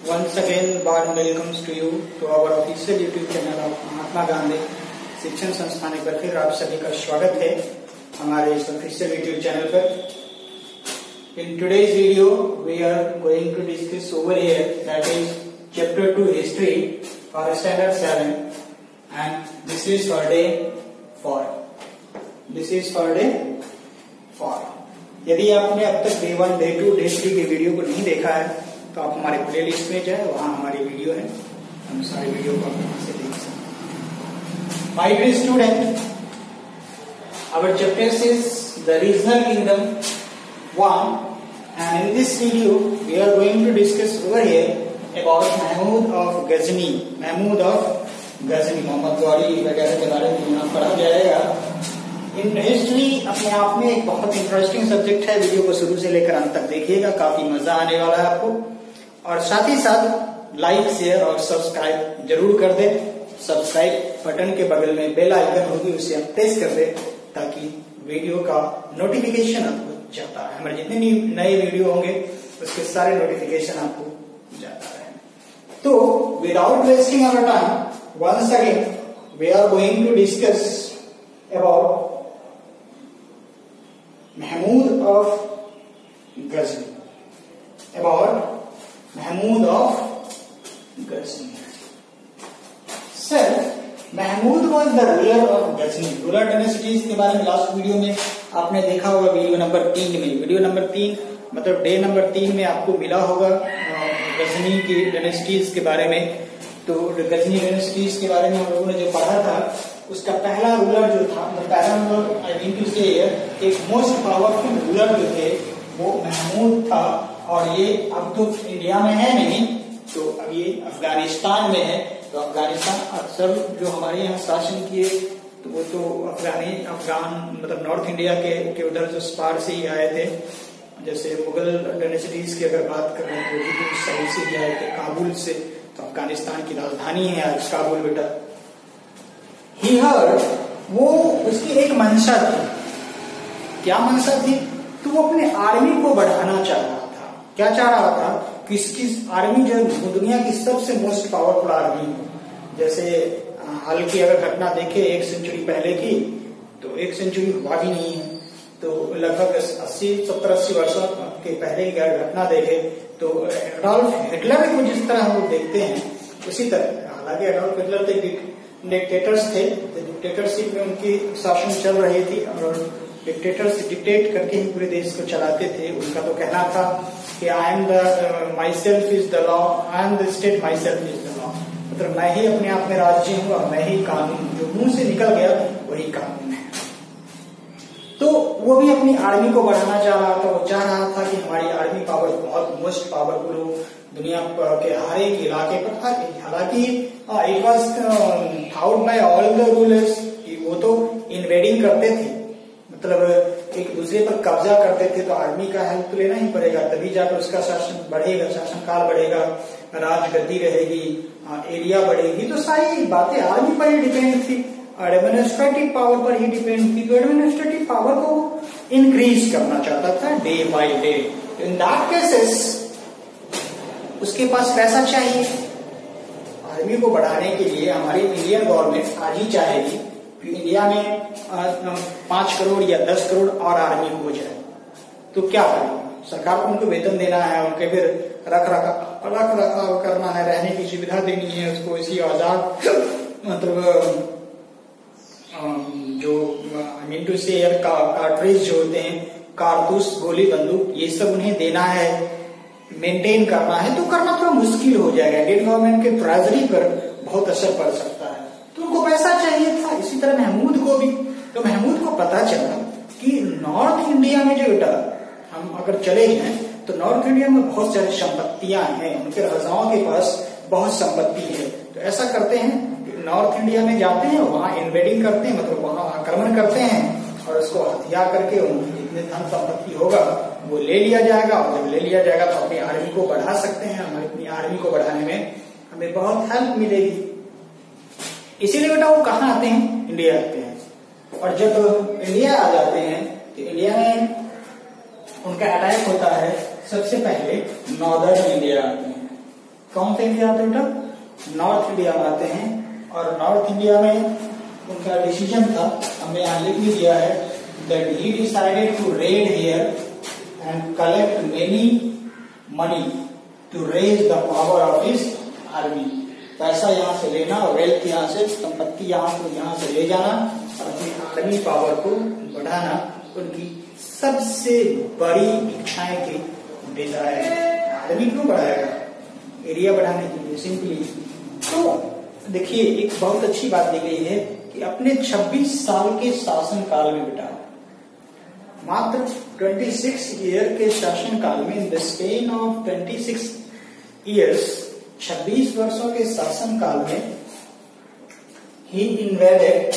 Once again, warm welcomes to you to our official YouTube channel of Mahatma Gandhi शिक्षण संस्थान पर फिर आप सभी का स्वागत है हमारे इस ऑफिशियल YouTube चैनल पर। In today's video, we are going to discuss over here that is chapter 2 history for standard 7 and this is for day 4. This is for day 4. यदि आपने अब तक डे 1, डे 2, डे 3 के video को नहीं देखा है तो आप हमारे प्लेलिस्ट में जाए, वहां हमारी वीडियो है, हम सारे वीडियो को आप वहां से देख सकते हैं। My dear student, our chapter is the regional kingdom 1 and in this video we are going to discuss over here about Mahmood of Ghazni, Mahmood of Ghazni, Mohammad Ghori वगैरह के बारे में यहाँ पढ़ा जाएगा। इन हिस्ट्री अपने आप में एक बहुत इंटरेस्टिंग सब्जेक्ट है। वीडियो को शुरू से लेकर अंत तक देखिएगा, काफी मजा आने वाला है आपको। और साथ ही साथ लाइक, शेयर और सब्सक्राइब जरूर कर दें। सब्सक्राइब बटन के बगल में बेल आइकन होगी, उसे आप प्रेस कर दें ताकि वीडियो का नोटिफिकेशन आपको जाता है। हमारे जितने नए वीडियो होंगे उसके सारे नोटिफिकेशन आपको जाता है। तो without wasting our time, once again we are going to discuss about Mahmud of Ghazni, about Mahmud of Ghazni. Sir, Mahmud was the ruler of Ghazni. Ruler dynasties के बारे में लास्ट वीडियो में आपने देखा होगा, वीडियो नंबर 3 में। वीडियो नंबर 3 मतलब डे नंबर 3 में आपको मिला होगा गजनी की डायनेस्टीज के बारे में। तो गजनी डायनेस्टीज के बारे में हम लोगों ने जो पढ़ा था, उसका पहला रूलर जो था, पहला रूलर आई मीन टू से एक मोस्ट पावरफुल रूलर जो थे वो महमूद था। और ये अब तो इंडिया में है नहीं, तो अब ये अफगानिस्तान में है। तो अफगानिस्तान अक्सर जो हमारे यहाँ शासन किए तो वो तो अफगान मतलब नॉर्थ इंडिया के उधर जो पार से ही आए थे। जैसे मुगल डायनेस्टीज की अगर बात करें तो उस साइड से ही आए थे, काबुल से। तो अफगानिस्तान की राजधानी है आज काबुल बेटा। ही हर्ड, वो उसकी एक मंशा थी। क्या मंशा थी? तो वो अपने आर्मी को बढ़ाना चाह रहा था। क्या चाह रहा था? कि इसकी आर्मी जो दुनिया की सबसे मोस्ट पावरफुल आर्मी हो। जैसे हाल की अगर घटना देखे 1 सेंचुरी पहले की, तो 1 सेंचुरी हुआ भी नहीं है, तो लगभग 70-80 वर्षों के पहले की अगर घटना देखे तो एडोल्फ हिटलर को जिस तरह हम लोग देखते हैं उसी तरह। हालांकि एडोल्फ हिटलर तो डिक्टेटर्स थे, डिक्टेटरशिप में उनकी शासन चल रही थी और डिक्टेटर्स डिक्टेट करके ही पूरे देश को चलाते थे। उनका तो कहना था कि I am the my self is the law, I am the state, my self is the law. मतलब मैं ही अपने आप में राज्य हूँ और मैं ही कानून, जो मुंह से निकल गया वही कानून है। तो वो भी अपनी आर्मी को बढ़ाना चाह रहा था। वो चाह रहा था कि हमारी आर्मी पावर बहुत मोस्ट पावरफुल हो दुनिया के हर एक इलाके पर। हालांकि it was thought by all the rulers. वो तो इन्वेडिंग करते थे, मतलब एक दूसरे पर कब्जा करते थे। तो आर्मी का हेल्प तो लेना ही पड़ेगा, तभी जाकर उसका शासन बढ़ेगा, शासनकाल बढ़ेगा, राजगद्दी रहेगी, एरिया बढ़ेगी। तो सारी बातें आर्मी पर ही डिपेंड थी, एडमिनिस्ट्रेटिव पावर पर ही डिपेंड थी। तो एडमिनिस्ट्रेटिव पावर को इंक्रीज करना चाहता था day by day. In that cases उसके पास पैसा चाहिए। आर्मी को बढ़ाने के लिए हमारी इंडियन गवर्नमेंट आज ही चाहेगी कि इंडिया में 5 करोड़ या 10 करोड़ और आर्मी हो जाए। तो क्या करें? सरकार को उनको वेतन देना है, उनके फिर रख रखाव करना है, रहने की सुविधा देनी है उसको। इसी औजार मतलब जो आई मीन टू से कार्ट्रिज जो होते हैं, कारतूस, गोली, बंदूक, ये सब उन्हें देना है, मेंटेन करना है। तो करना थोड़ा मुश्किल हो जाएगा। इंडियन गवर्नमेंट के ट्रेजरी पर बहुत असर पड़ सकता है। तो उनको पैसा चाहिए था। इसी तरह महमूद को भी। तो महमूद को पता चला कि नॉर्थ इंडिया में जो बेटा हम अगर चले जाएं तो नॉर्थ इंडिया में बहुत सारी संपत्तियां हैं, उनके राजाओं के पास बहुत संपत्ति है। तो ऐसा करते हैं, नॉर्थ इंडिया में जाते हैं, वहां इन्वेडिंग करते हैं, मतलब वहां आक्रमण करते हैं और उसको हथिया करके उनकी जितने धन संपत्ति होगा वो ले लिया जाएगा। और जब ले लिया जाएगा तो अपनी आर्मी को बढ़ा सकते हैं। हमारी अपनी आर्मी को बढ़ाने में हमें बहुत हेल्प मिलेगी। इसीलिए बेटा वो कहाँ आते हैं? इंडिया आते हैं। और जब इंडिया आ जाते हैं तो इंडिया में उनका अटैक होता है। सबसे पहले नॉर्दर्न इंडिया आते हैं। कौन सा इंडिया आता है बेटा? नॉर्थ इंडिया में आते हैं। और नॉर्थ इंडिया में उनका डिसीजन था, हमने यहाँ लिख भी दिया है, that he decided to raid here and collect many money to raise the power of his army. पैसा यहाँ से लेना और वेल्थ यहाँ से, संपत्ति यहाँ से ले जाना और अपनी आर्मी पावर को बढ़ाना उनकी सबसे बड़ी इच्छाएं थी, डिजायर। आर्मी क्यों बढ़ाएगा? एरिया बढ़ाने के लिए सिंपली। तो देखिए एक बहुत अच्छी बात दी गई है कि अपने 26 साल के शासन काल में बेटा, मात्र 26 ईयर के शासन काल में, in the span of 26 years, 26 वर्षों के शासन काल में, ही इन्वेडेड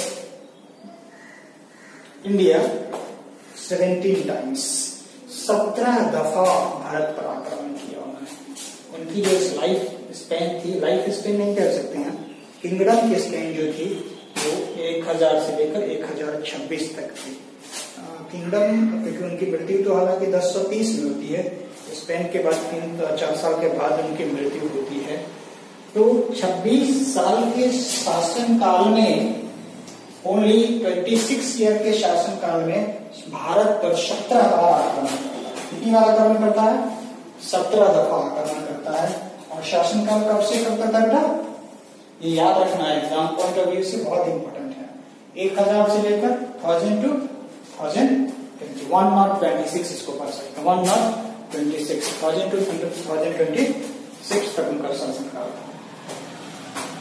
इंडिया 17 टाइम्स, 17 दफा भारत पर आक्रमण किया उन्होंने। उनकी जो लाइफ स्पेन थी, लाइफ स्पेन नहीं कह सकते हैं, किंगडम की स्पेन जो थी वो 1000 से लेकर 1026 तक थी। किंगडम, क्योंकि उनकी मृत्यु तो हालांकि 1030 में होती है, स्पेन के बाद 3-4 साल के बाद उनकी मृत्यु होती है। तो 26 साल के शासन काल में, ओनली 26 ईयर के शासन काल में भारत पर 17 बार आक्रमण करता है। कितनी बार आक्रमण करता है? 17 दफा आक्रमण करता है। और शासन काल कब से कब तक करता है? ये याद रखना है, एग्जाम पॉइंट ऑफ व्यू से बहुत इंपॉर्टेंट है। 1000 से लेकर 1000 to 1026 इसको पढ़ सकते हैं, 1026 1000 to 1026 तक उनका शासन काल था।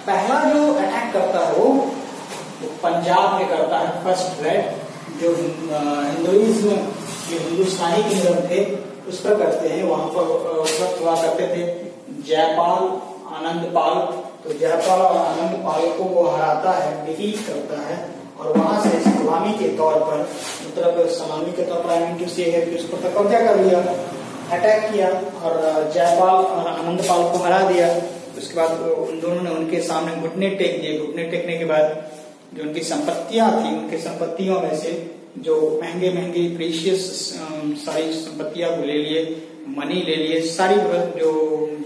पहला जो अटैक करता है वो पंजाब में करता है, फर्स्ट रेड, जो हिंदुइज्म, जो हिंदुस्तानी किंगडम थे उस पर करते हैं। वहां पर उस वक्त हुआ करते थे जयपाल, आनंदपाल। तो जयपाल और आनंदपाल को वो हराता है, डिफीट करता है, और वहां से सलामी के तौर पर, मतलब सलामी के तौर पर आई मीन टू से है कि उस पर कब्जा कर लिया, अटैक किया और जयपाल और आनंदपाल को हरा दिया। उसके बाद उन दोनों ने उनके सामने घुटने टेक दिए। घुटने टेकने के बाद जो उनकी संपत्तियां थी, उनकी संपत्तियों में से जो महंगे महंगे प्रीशियस सारी संपत्तियां को ले लिए, मनी ले लिए, सारी जो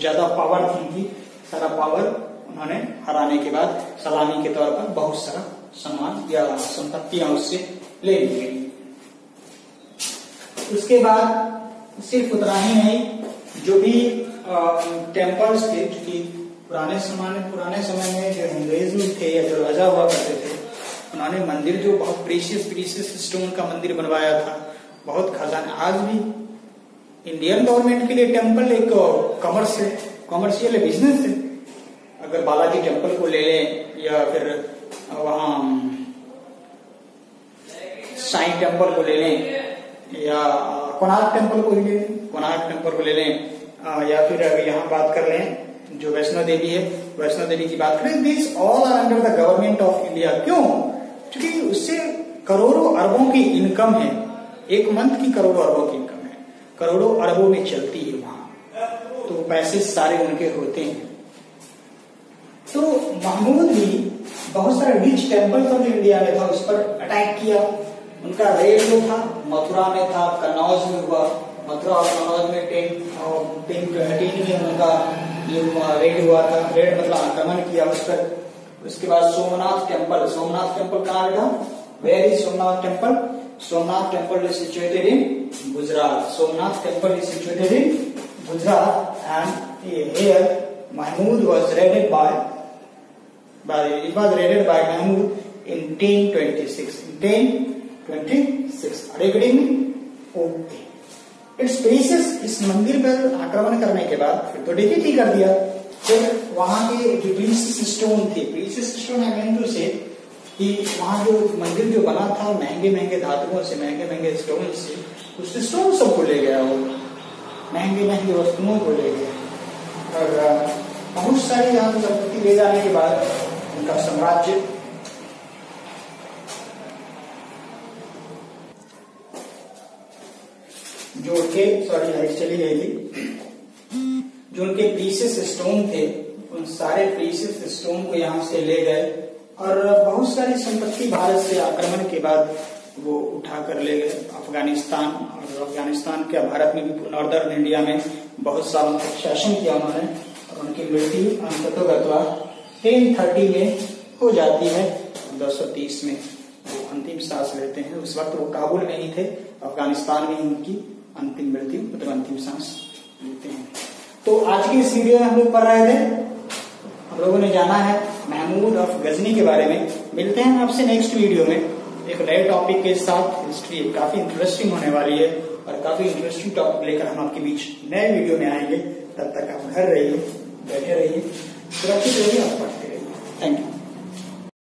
ज्यादा पावर थी, सारा पावर उन्होंने हराने के बाद सलामी के तौर पर बहुत सारा सामान या संपत्तियां उससे ले ली। उसके बाद सिर्फ उतना ही नहीं, जो भी टेम्पल्स थे, कि पुराने समय में जो हिंदुइज्म थे या जो राजा हुआ करते थे, उन्होंने मंदिर जो बहुत प्रीशियस स्टोन का मंदिर बनवाया था, बहुत खजाना। आज भी इंडियन गवर्नमेंट के लिए टेम्पल एक कमर्शियल बिजनेस है। अगर बालाजी टेम्पल को ले लें या फिर वहां साईं टेम्पल को ले लें या कोणार्क टेम्पल को ले लें, या फिर अगर यहाँ बात कर लें जो वैष्णो देवी है, वैष्णो देवी की बात करें, this all are under the government of India. क्यों? क्योंकि उससे करोड़ों अरबों की इनकम है, एक मंथ की करोड़ों अरबों की इनकम है, करोड़ों अरबों में चलती है वहां, तो पैसे सारे उनके होते हैं। तो महमूद भी बहुत सारे रिच टेम्पल जो इंडिया में था उस पर अटैक किया। उनका रेड जो था मथुरा में था, कन्नौज में हुआ। मथुरा और कन्नौज में 1018 में उनका रेड हुआ था। रेड मतलब आक्रमण किया उस पर। उसके बाद सोमनाथ टेम्पल कहाँ था? Where is Somnath temple? Somnath temple is situated in Gujarat. Somnath temple is situated in Gujarat and here Mahmud was raided by Mahmud in 1026. Are you getting me? Okay. It's precious। इस मंदिर पर आक्रमण करने के बाद फिर तो डिफीट ही कर दिया। फिर वहां के जो प्रीशियस स्टोन थे, precious stone I mean to say कि वहां जो मंदिर जो बना था महंगे महंगे धातुओं से, महंगे महंगे स्टोन से, उस स्टोन सबको ले गया, वो महंगे महंगे वस्तुओं को ले गया। और बहुत सारी यहाँ संपत्ति ले जाने के बाद उनका साम्राज्य जो उनके लाइट चली गई थी, जो उनके प्रीशियस स्टोन थे, उन सारे प्रीशियस स्टोन को यहाँ से ले गए और बहुत सारी संपत्ति भारत से आक्रमण के बाद वो उठा कर ले गए अफगानिस्तान। और अफगानिस्तान क्या, भारत में भी नॉर्दर्न इंडिया में बहुत सालों तक शासन किया उन्होंने। और उनकी मृत्यु अंततोगत्वा 1030 में हो जाती है। 1930 में वो अंतिम सांस लेते हैं। उस वक्त वो काबुल में ही थे, अफगानिस्तान में ही उनकी अंतिम मृत्यु मतलब अंतिम सांस लेते हैं। तो आज की इस वीडियो में हम लोग पढ़ रहे थे, हम लोगों ने जाना है महमूद ऑफ गजनी के बारे में। मिलते हैं आपसे नेक्स्ट वीडियो में एक नए टॉपिक के साथ। हिस्ट्री काफी इंटरेस्टिंग होने वाली है और काफी इंटरेस्टिंग टॉपिक लेकर हम आपके बीच नए वीडियो में आएंगे। तब तक आप घर रहिए, बैठे रहिए, सुरक्षित रहिए और पढ़ते रहिए। Thank you.